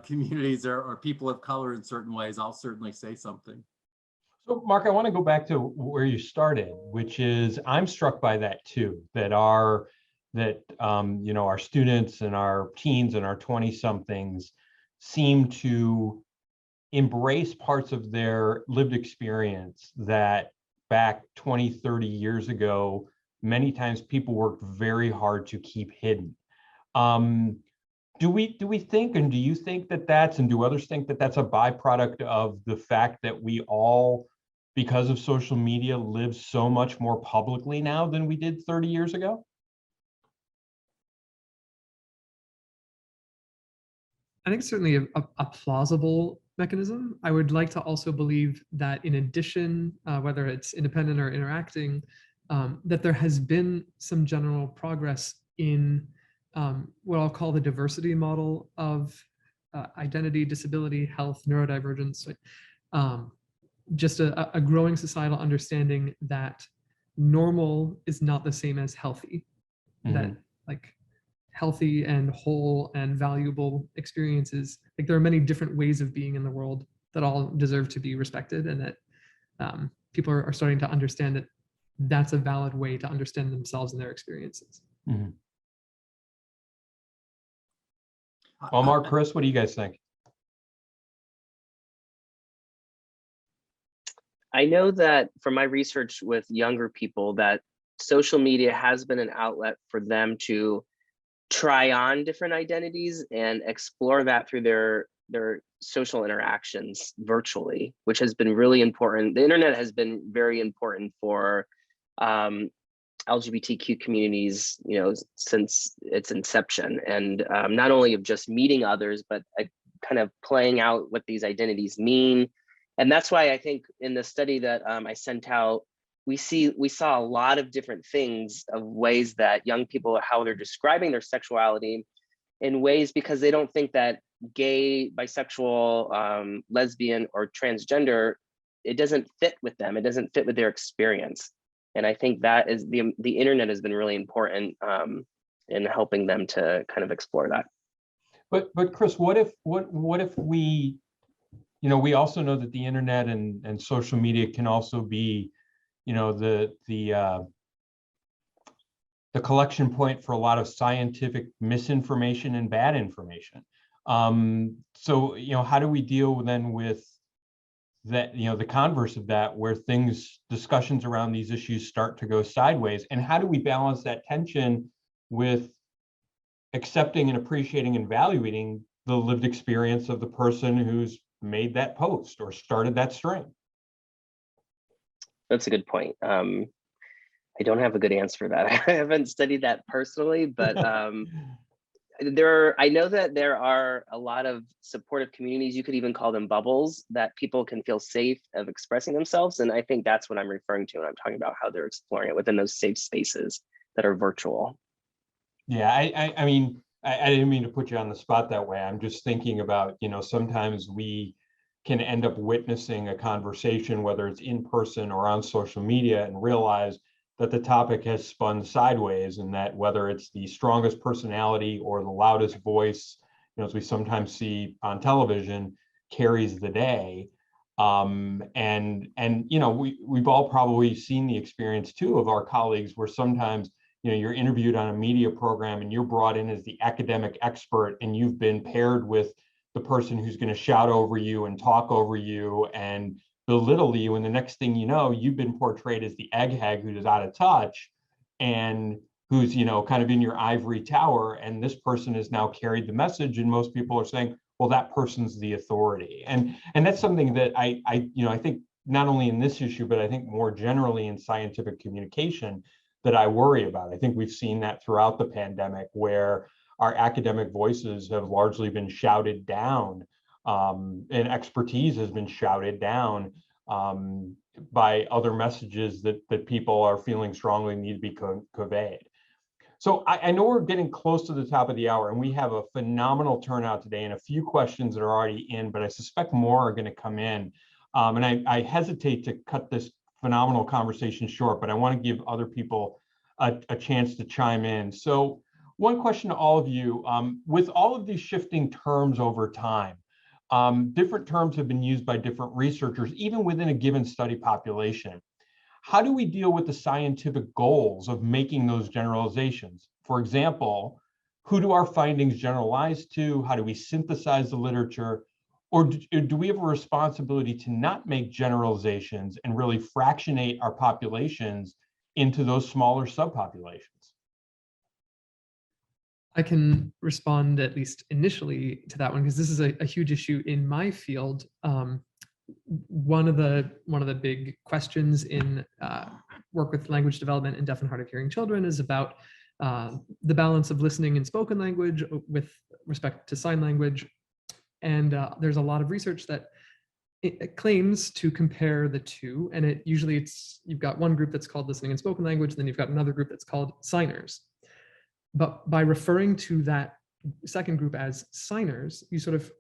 communities or people of color in certain ways. I'll certainly say something. So Mark, I want to go back to where you started, which is I'm struck by that too, that our students and our teens and our 20-somethings seem to embrace parts of their lived experience that back 20, 30 years ago, many times people worked very hard to keep hidden. Do we think, and do you think that and do others think that that's a byproduct of the fact that we all, because of social media, live so much more publicly now than we did 30 years ago? I think certainly a plausible mechanism. I would like to also believe that in addition, whether it's independent or interacting, that there has been some general progress in what I'll call the diversity model of identity, disability, health, neurodivergence. Just a growing societal understanding that normal is not the same as healthy, that like healthy and whole and valuable experiences, like there are many different ways of being in the world that all deserve to be respected, and that people are starting to understand that that's a valid way to understand themselves and their experiences. Mm-hmm. Well, Mark, Chris, what do you guys think? I know that from my research with younger people that social media has been an outlet for them to try on different identities and explore that through their social interactions virtually, which has been really important. The internet has been very important for LGBTQ communities, since its inception, and not only of just meeting others, but kind of playing out what these identities mean. And that's why I think in the study that I sent out, we saw a lot of different things of ways that young people, how they're describing their sexuality in ways because they don't think that gay, bisexual, lesbian, or transgender, it doesn't fit with them. It doesn't fit with their experience. And I think that is the internet has been really important in helping them to kind of explore that. But Chris, what if we, we also know that the internet and social media can also be, the collection point for a lot of scientific misinformation and bad information. So, how do we deal then with that, the converse of that, where discussions around these issues start to go sideways? And how do we balance that tension with accepting and appreciating and valuing the lived experience of the person who's made that post or started that string? That's a good point. I don't have a good answer for that. I haven't studied that personally, but I know that there are a lot of supportive communities, you could even call them bubbles, that people can feel safe of expressing themselves. And I think that's what I'm referring to when I'm talking about how they're exploring it within those safe spaces that are virtual. Yeah, I mean, I didn't mean to put you on the spot that way. I'm just thinking about, sometimes we can end up witnessing a conversation, whether it's in person or on social media, and realize that the topic has spun sideways, and that whether it's the strongest personality or the loudest voice, as we sometimes see on television, carries the day. We've all probably seen the experience too of our colleagues where sometimes, you're interviewed on a media program and you're brought in as the academic expert, and you've been paired with the person who's going to shout over you and talk over you and belittle you. And the next thing you know, you've been portrayed as the egghead who's out of touch and who's, kind of in your ivory tower. And this person has now carried the message. And most people are saying, well, that person's the authority. And that's something that I think not only in this issue, but I think more generally in scientific communication, that I worry about. I think we've seen that throughout the pandemic, where our academic voices have largely been shouted down, and expertise has been shouted down by other messages that people are feeling strongly need to be conveyed. So I know we're getting close to the top of the hour, and we have a phenomenal turnout today and a few questions that are already in, but I suspect more are going to come in. And I hesitate to cut this phenomenal conversation short, but I want to give other people a chance to chime in. So one question to all of you, with all of these shifting terms over time, different terms have been used by different researchers, even within a given study population. How do we deal with the scientific goals of making those generalizations? For example, who do our findings generalize to? How do we synthesize the literature? Or do we have a responsibility to not make generalizations and really fractionate our populations into those smaller subpopulations? I can respond at least initially to that one, because this is a huge issue in my field. One of the big questions in work with language development in deaf and hard of hearing children is about the balance of listening and spoken language with respect to sign language. And there's a lot of research that it claims to compare the two. And you've got one group that's called listening and spoken language, and then you've got another group that's called signers. But by referring to that second group as signers, you sort of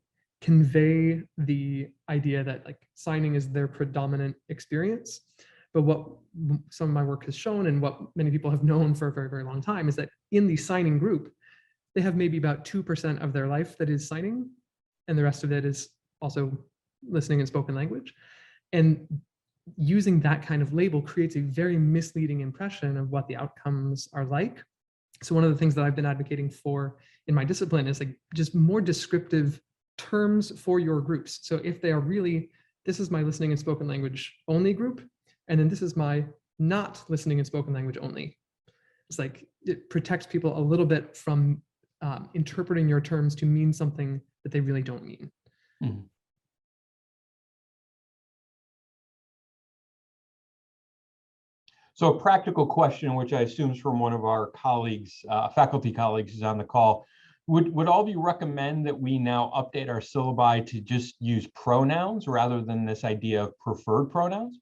convey the idea that like signing is their predominant experience. But what some of my work has shown, and what many people have known for a very, very long time, is that in the signing group, they have maybe about 2% of their life that is signing, and the rest of it is also listening and spoken language. And using that kind of label creates a very misleading impression of what the outcomes are like. So one of the things that I've been advocating for in my discipline is like just more descriptive terms for your groups. So if they are really, this is my listening and spoken language only group, and then this is my not listening and spoken language only. It's like, it protects people a little bit from interpreting your terms to mean something that they really don't mean. Mm-hmm. So a practical question, which I assume is from one of our colleagues, faculty colleagues who's on the call, would all of you recommend that we now update our syllabi to just use pronouns rather than this idea of preferred pronouns?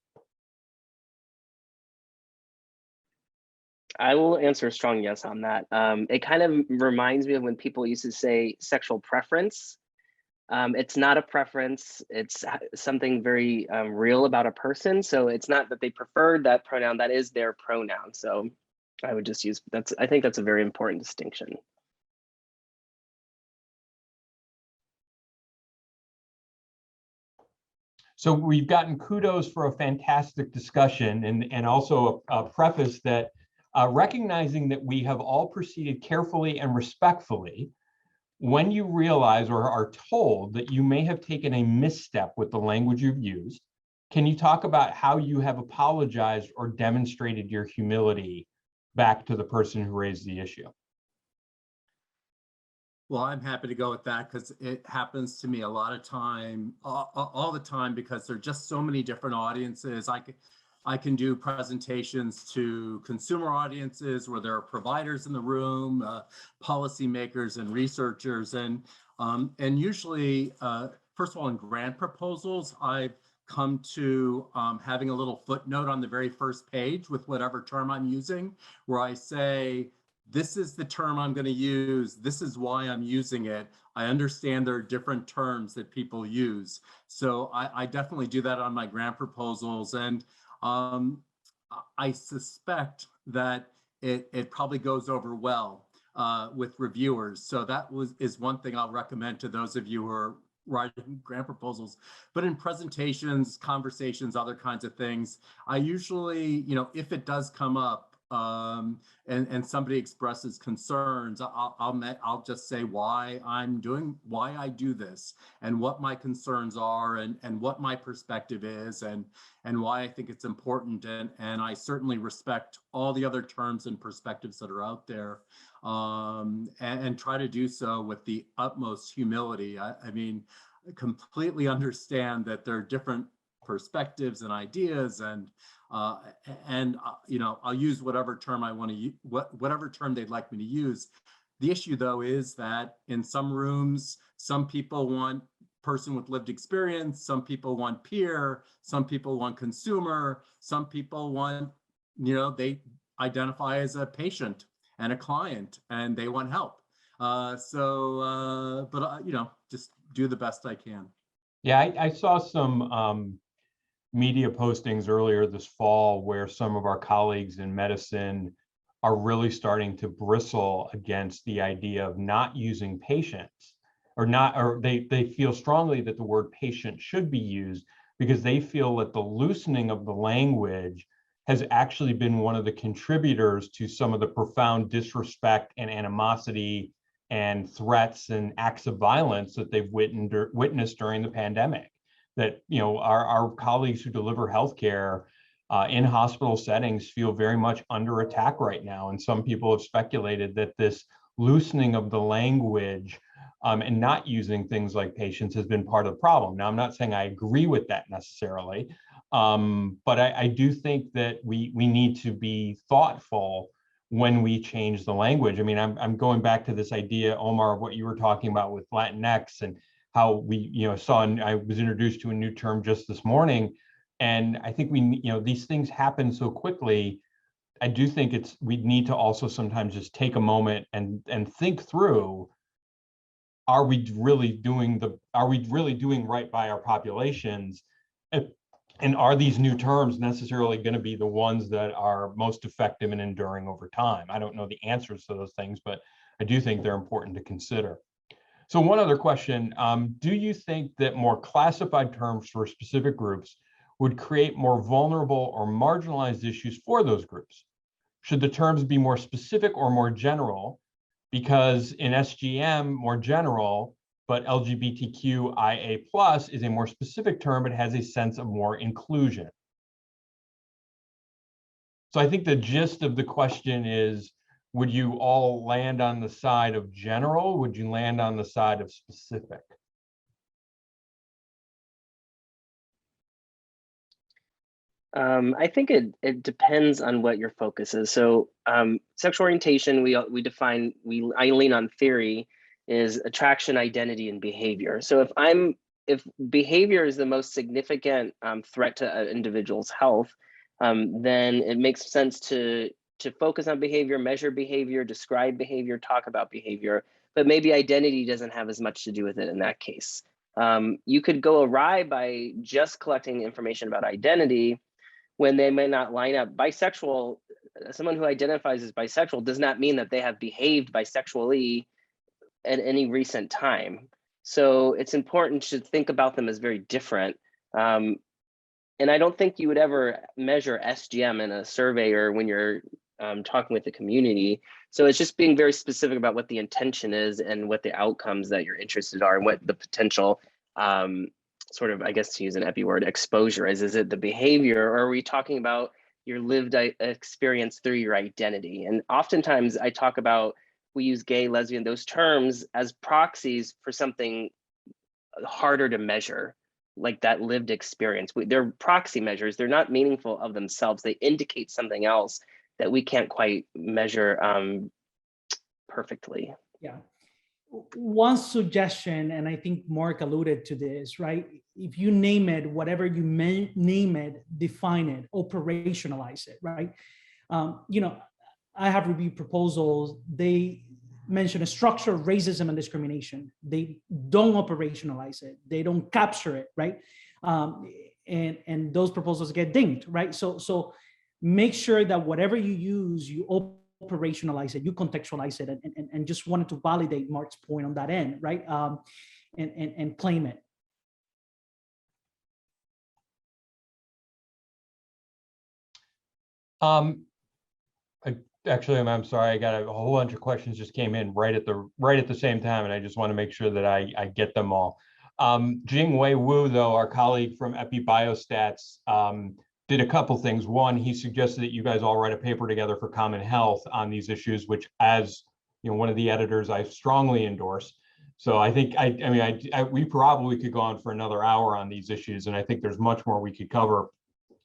I will answer a strong yes on that. It kind of reminds me of when people used to say sexual preference. It's not a preference, it's something very real about a person. So it's not that they preferred that pronoun, that is their pronoun. So I would just use, I think that's a very important distinction. So we've gotten kudos for a fantastic discussion, and also a preface that recognizing that we have all proceeded carefully and respectfully. When you realize or are told that you may have taken a misstep with the language you've used, can you talk about how you have apologized or demonstrated your humility back to the person who raised the issue? Well, I'm happy to go with that because it happens to me a lot of time, all the time, because there are just so many different audiences. I can do presentations to consumer audiences where there are providers in the room, policymakers and researchers, and usually, first of all, in grant proposals, I've come to having a little footnote on the very first page with whatever term I'm using, where I say, this is the term I'm going to use. This is why I'm using it. I understand there are different terms that people use. So I definitely do that on my grant proposals. And I suspect that it probably goes over well with reviewers. So that is one thing I'll recommend to those of you who are writing grant proposals. But in presentations, conversations, other kinds of things, I usually, if it does come up, and somebody expresses concerns, I'll just say why I do this, and what my concerns are, and what my perspective is, and why I think it's important, and I certainly respect all the other terms and perspectives that are out there, and try to do so with the utmost humility. I mean, I completely understand that there are different perspectives and ideas, and I'll use whatever term I want to use, whatever term they'd like me to use. The issue, though, is that in some rooms, some people want person with lived experience, some people want peer, some people want consumer, some people want, they identify as a patient and a client, and they want help. Just do the best I can. Yeah, I saw some media postings earlier this fall where some of our colleagues in medicine are really starting to bristle against the idea of not using patients, or they feel strongly that the word patient should be used, because they feel that the loosening of the language has actually been one of the contributors to some of the profound disrespect and animosity and threats and acts of violence that they've witnessed during the pandemic. That our colleagues who deliver healthcare in hospital settings feel very much under attack right now. And some people have speculated that this loosening of the language and not using things like patients has been part of the problem. Now, I'm not saying I agree with that necessarily, but I do think that we need to be thoughtful when we change the language. I mean, I'm going back to this idea, Omar, of what you were talking about with Latinx, and how we, saw, and I was introduced to a new term just this morning. And I think these things happen so quickly. I do think we need to also sometimes just take a moment and think through, are we really doing right by our populations? And are these new terms necessarily going to be the ones that are most effective and enduring over time? I don't know the answers to those things, but I do think they're important to consider. So one other question, do you think that more classified terms for specific groups would create more vulnerable or marginalized issues for those groups? Should the terms be more specific or more general? Because in SGM, more general, but LGBTQIA+ is a more specific term. It has a sense of more inclusion. So I think the gist of the question is, would you all land on the side of general? Would you land on the side of specific? I think it depends on what your focus is. So sexual orientation, I lean on theory, is attraction, identity, and behavior. So if behavior is the most significant threat to an individual's health, then it makes sense to focus on behavior, measure behavior, describe behavior, talk about behavior, but maybe identity doesn't have as much to do with it in that case. You could go awry by just collecting information about identity when they may not line up. Bisexual, someone who identifies as bisexual does not mean that they have behaved bisexually at any recent time. So it's important to think about them as very different. And I don't think you would ever measure SGM in a survey or when you're talking with the community. So it's just being very specific about what the intention is and what the outcomes that you're interested are and what the potential sort of, I guess to use an epi word, exposure is. Is it the behavior, or are we talking about your lived experience through your identity? And oftentimes I talk about, we use gay, lesbian, those terms as proxies for something harder to measure, like that lived experience. They're proxy measures. They're not meaningful of themselves. They indicate something else that we can't quite measure perfectly. Yeah. One suggestion, and I think Mark alluded to this, right? If you name it, whatever you name it, define it, operationalize it, right? You know, I have reviewed proposals. They mention a structure of racism and discrimination. They don't operationalize it. They don't capture it, right? And those proposals get dinged, right? So make sure that whatever you use, you operationalize it, you contextualize it, and just wanted to validate Mark's point on that end, right? And claim it. Actually, I'm sorry. I got a whole bunch of questions just came in right at the same time, and I just want to make sure that I get them all. Jing-Wei Wu, though, our colleague from Epi Biostats, did a couple things. One, he suggested that you guys all write a paper together for Common Health on these issues, which, as you know, one of the editors, I strongly endorse. So I think we probably could go on for another hour on these issues, and I think there's much more we could cover.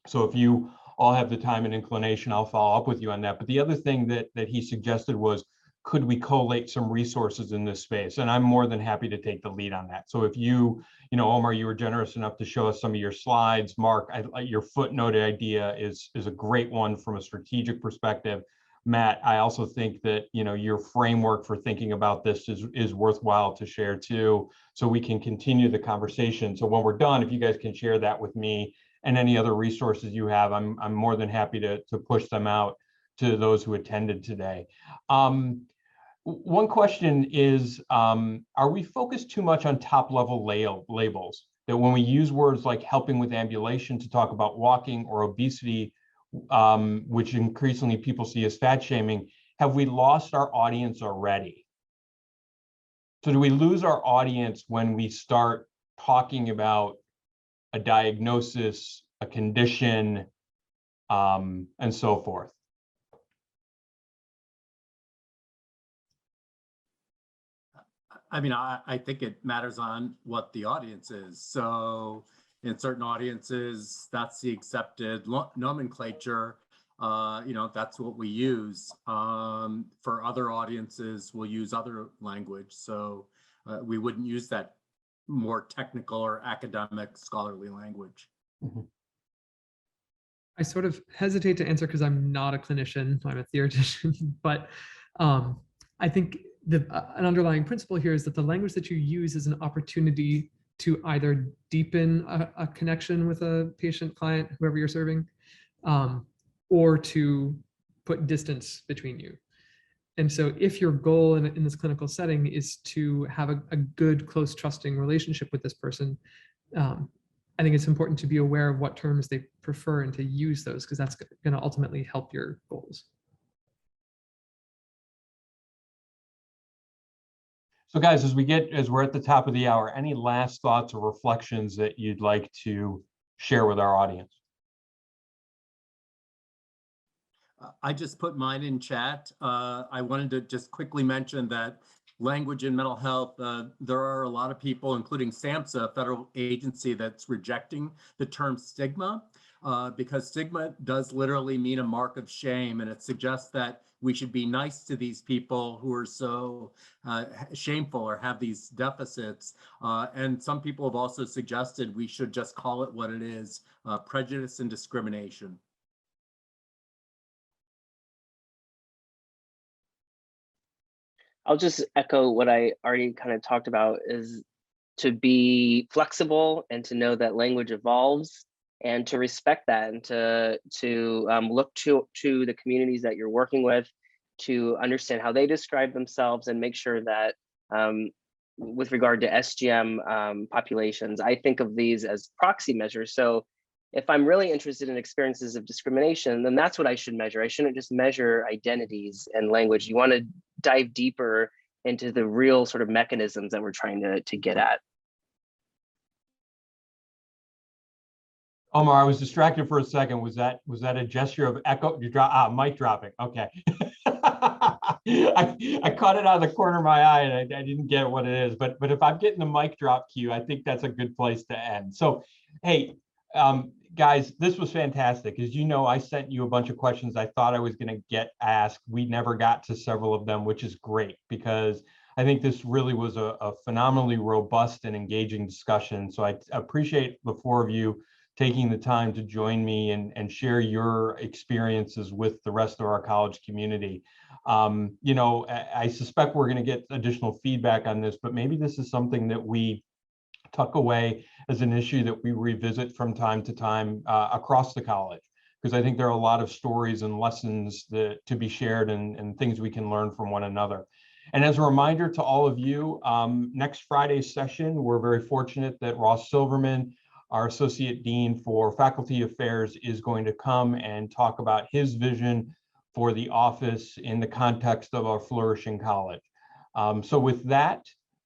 So if you all have the time and inclination, I'll follow up with you on that. But the other thing that he suggested was, could we collate some resources in this space? And I'm more than happy to take the lead on that. So if you Omar, you were generous enough to show us some of your slides. Mark, your footnote idea is a great one from a strategic perspective. Matt, I also think that your framework for thinking about this is worthwhile to share too, so we can continue the conversation. So when we're done, if you guys can share that with me and any other resources you have, I'm more than happy to push them out to those who attended today. One question is, are we focused too much on top-level labels? That when we use words like helping with ambulation to talk about walking or obesity, which increasingly people see as fat shaming, have we lost our audience already? So do we lose our audience when we start talking about a diagnosis, a condition, and so forth? I mean, I think it matters on what the audience is. So in certain audiences, that's the accepted nomenclature. That's what we use. For other audiences, we'll use other language. So we wouldn't use that more technical or academic scholarly language. Mm-hmm. I sort of hesitate to answer because I'm not a clinician, I'm a theoretician, but I think an underlying principle here is that the language that you use is an opportunity to either deepen a connection with a patient, client, whoever you're serving, or to put distance between you. And so if your goal in this clinical setting is to have a good, close, trusting relationship with this person, I think it's important to be aware of what terms they prefer and to use those, because that's going to ultimately help your goals. So guys, as we're at the top of the hour, any last thoughts or reflections that you'd like to share with our audience? I just put mine in chat. I wanted to just quickly mention that language in mental health, there are a lot of people, including SAMHSA, a federal agency, that's rejecting the term stigma, because stigma does literally mean a mark of shame, and it suggests that we should be nice to these people who are so shameful or have these deficits. And some people have also suggested we should just call it what it is, prejudice and discrimination. I'll just echo what I already kind of talked about, is to be flexible and to know that language evolves, and to respect that, and to look to the communities that you're working with to understand how they describe themselves, and make sure that with regard to SGM populations, I think of these as proxy measures. So If I'm really interested in experiences of discrimination, then that's what I should measure. I shouldn't just measure identities and language. You want to dive deeper into the real sort of mechanisms that we're trying to get at. Omar, I was distracted for a second. Was that a gesture of echo? You drop mic dropping. Okay. I caught it out of the corner of my eye and I didn't get what it is. But if I'm getting the mic drop cue, I think that's a good place to end. So, hey, guys, this was fantastic. As you know, I sent you a bunch of questions I thought I was going to get asked. We never got to several of them, which is great because I think this really was a phenomenally robust and engaging discussion. So I appreciate the four of you taking the time to join me and share your experiences with the rest of our college community. You know, I suspect we're going to get additional feedback on this, but maybe this is something that we tuck away as an issue that we revisit from time to time across the college, because I think there are a lot of stories and lessons to be shared and things we can learn from one another. And as a reminder to all of you, next Friday's session, we're very fortunate that Ross Silverman, our Associate Dean for Faculty Affairs, is going to come and talk about his vision for the office in the context of our flourishing college. So with that,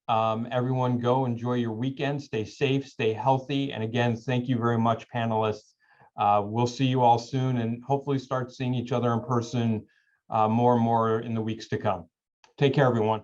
everyone go enjoy your weekend, stay safe, stay healthy. And again, thank you very much, panelists. We'll see you all soon and hopefully start seeing each other in person more and more in the weeks to come. Take care, everyone.